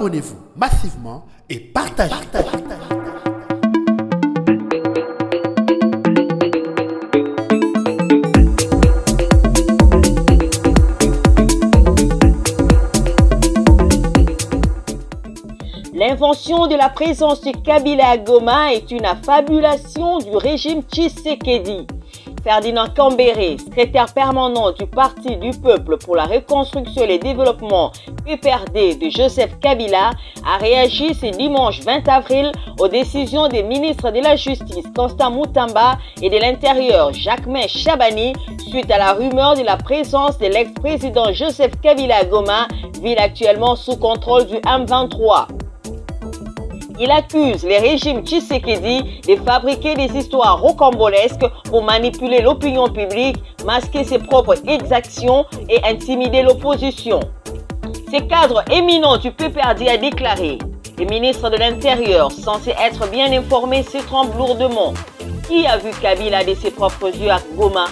abonnez-vous massivement et partagez. L'invention de la présence de Kabila à Goma est une affabulation du régime Tshisekedi. Ferdinand Kambere, secrétaire permanent du Parti du Peuple pour la Reconstruction et le Développement PPRD de Joseph Kabila, a réagi ce dimanche 20 avril aux décisions des ministres de la Justice Constant Moutamba et de l'Intérieur Jacquemain Chabani suite à la rumeur de la présence de l'ex-président Joseph Kabila à Goma, ville actuellement sous contrôle du M23. Il accuse les régimes Tshisekedi de fabriquer des histoires rocambolesques pour manipuler l'opinion publique, masquer ses propres exactions et intimider l'opposition. Ce cadre éminent du PPRD a déclaré « Les ministres de l'Intérieur, censés être bien informés, se trompent lourdement. Qui a vu Kabila de ses propres yeux à Goma?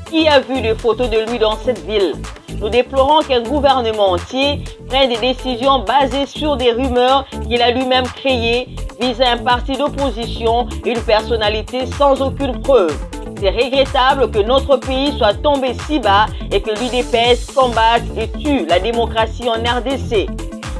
Qui a vu des photos de lui dans cette ville? Nous déplorons qu'un gouvernement entier prenne des décisions basées sur des rumeurs qu'il a lui-même créées visant un parti d'opposition et une personnalité sans aucune preuve. C'est regrettable que notre pays soit tombé si bas et que l'UDPS combatte et tue la démocratie en RDC.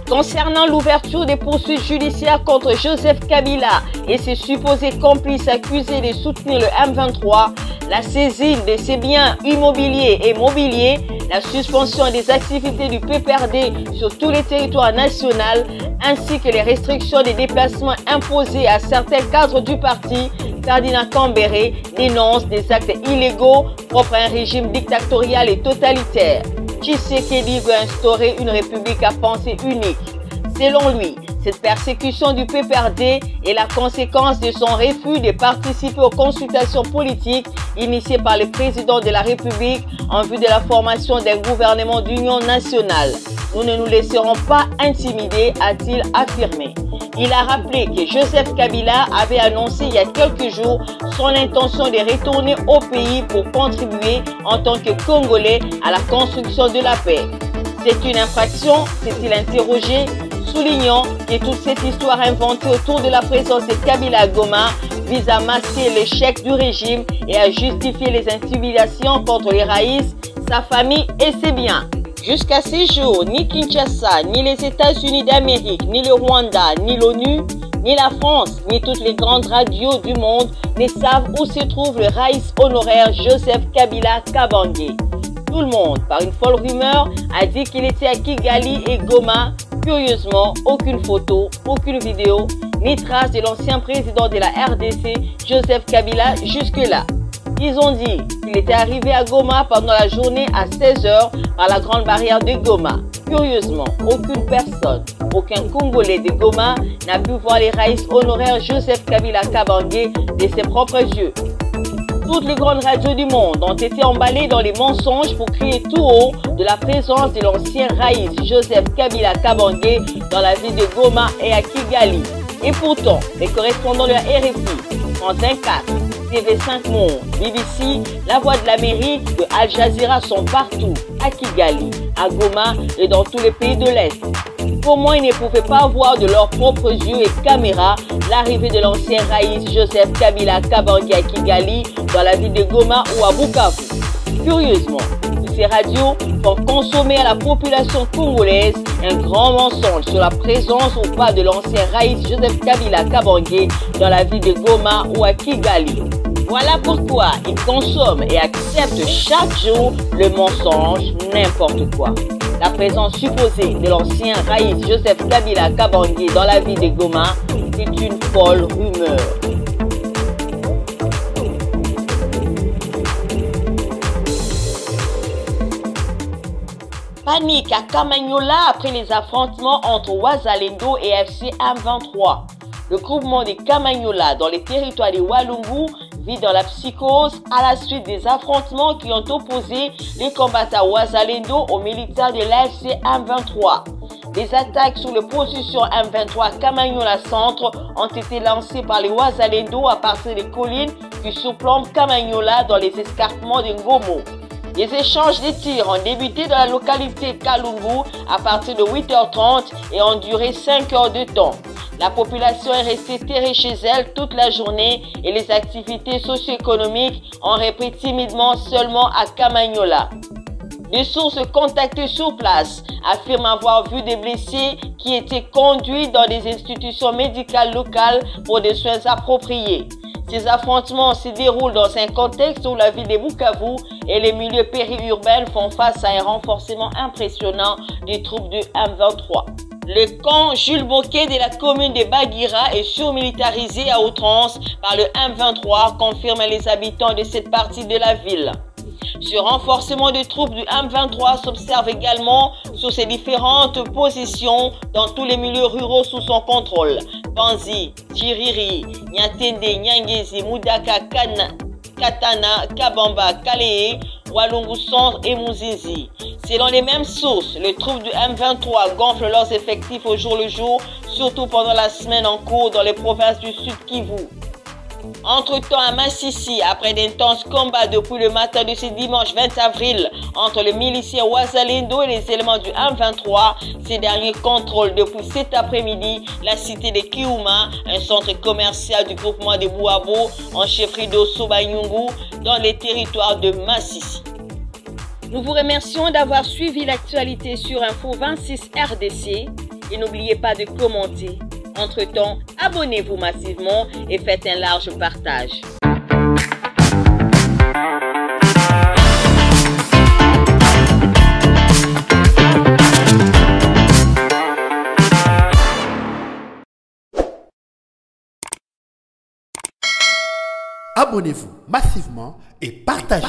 Concernant l'ouverture des poursuites judiciaires contre Joseph Kabila et ses supposés complices accusés de soutenir le M23, la saisine de ses biens immobiliers et mobiliers, la suspension des activités du PPRD sur tous les territoires nationaux, ainsi que les restrictions des déplacements imposés à certains cadres du parti, Ferdinand Kambere dénonce des actes illégaux propres à un régime dictatorial et totalitaire. Tshisekedi veut instaurer une république à pensée unique. Selon lui, cette persécution du PPRD est la conséquence de son refus de participer aux consultations politiques initiées par le président de la République en vue de la formation d'un gouvernement d'union nationale. Nous ne nous laisserons pas intimider, a-t-il affirmé. Il a rappelé que Joseph Kabila avait annoncé il y a quelques jours son intention de retourner au pays pour contribuer en tant que Congolais à la construction de la paix. C'est une infraction, s'est-il interrogé, soulignant que toute cette histoire inventée autour de la présence de Kabila à Goma vise à masquer l'échec du régime et à justifier les intimidations contre les Raïs, sa famille et ses biens. Jusqu'à ces jours, ni Kinshasa, ni les États-Unis d'Amérique, ni le Rwanda, ni l'ONU, ni la France, ni toutes les grandes radios du monde ne savent où se trouve le Raïs honoraire Joseph Kabila Kabange. Tout le monde, par une folle rumeur, a dit qu'il était à Kigali et Goma. Curieusement, aucune photo, aucune vidéo, ni trace de l'ancien président de la RDC, Joseph Kabila, jusque-là. Ils ont dit qu'il était arrivé à Goma pendant la journée à 16 h par la grande barrière de Goma. Curieusement, aucune personne, aucun Congolais de Goma n'a pu voir les raïs honoraires Joseph Kabila Kabange de ses propres yeux. Toutes les grandes radios du monde ont été emballées dans les mensonges pour crier tout haut de la présence de l'ancien raïs Joseph Kabila Kabange dans la ville de Goma et à Kigali. Et pourtant, les correspondants de la RFI, France 24, TV5 Monde, BBC, La Voix de l'Amérique, de Al Jazeera sont partout, à Kigali, à Goma et dans tous les pays de l'Est. Comment ils ne pouvaient pas voir de leurs propres yeux et caméras l'arrivée de l'ancien raïs Joseph Kabila Kabange à Kigali, dans la ville de Goma ou à Bukavu? Curieusement, ces radios font consommer à la population congolaise un grand mensonge sur la présence ou pas de l'ancien raïs Joseph Kabila Kabange dans la ville de Goma ou à Kigali. Voilà pourquoi ils consomment et acceptent chaque jour le mensonge, n'importe quoi. La présence supposée de l'ancien raïs Joseph Kabila Kabange dans la ville de Goma est une folle rumeur. Panique à Kamanyola après les affrontements entre Wazalendo et FC M23. Le groupement de Kamanyola dans les territoires de Walungu vit dans la psychose à la suite des affrontements qui ont opposé les combattants Wazalendo aux militaires de l'AFC M23. Des attaques sur les positions M23 Kamanyola Centre ont été lancées par les Wazalendo à partir des collines qui surplombent Kamanyola dans les escarpements de Ngomo. Les échanges de tirs ont débuté dans la localité Kalungu à partir de 8h30 et ont duré 5 heures de temps. La population est restée terrée chez elle toute la journée et les activités socio-économiques ont repris timidement seulement à Kamanyola. Des sources contactées sur place affirment avoir vu des blessés qui étaient conduits dans des institutions médicales locales pour des soins appropriés. Ces affrontements se déroulent dans un contexte où la ville de Bukavu et les milieux périurbains font face à un renforcement impressionnant des troupes du M23. Le camp Jules Boquet de la commune de Bagira est surmilitarisé à outrance par le M23, confirment les habitants de cette partie de la ville. Ce renforcement de troupes du M23 s'observe également sur ses différentes positions dans tous les milieux ruraux sous son contrôle. Panzi, Chiriri, Nyatende, Nyangezi, Mudaka, Katana, Kabamba, Kalee, Walungu Centre et Muzinzi. Selon les mêmes sources, les troupes du M23 gonflent leurs effectifs au jour le jour, surtout pendant la semaine en cours dans les provinces du Sud Kivu. Entre-temps, à Massissi, après d'intenses combats depuis le matin de ce dimanche 20 avril entre les miliciens Wazalendo et les éléments du M23, ces derniers contrôlent depuis cet après-midi la cité de Kiuma, un centre commercial du groupement de Bouabo en chefferie d'Osobanyungu dans les territoires de Massissi. Nous vous remercions d'avoir suivi l'actualité sur Info 26 RDC et n'oubliez pas de commenter. Entre-temps, abonnez-vous massivement et faites un large partage. Abonnez-vous massivement et partagez.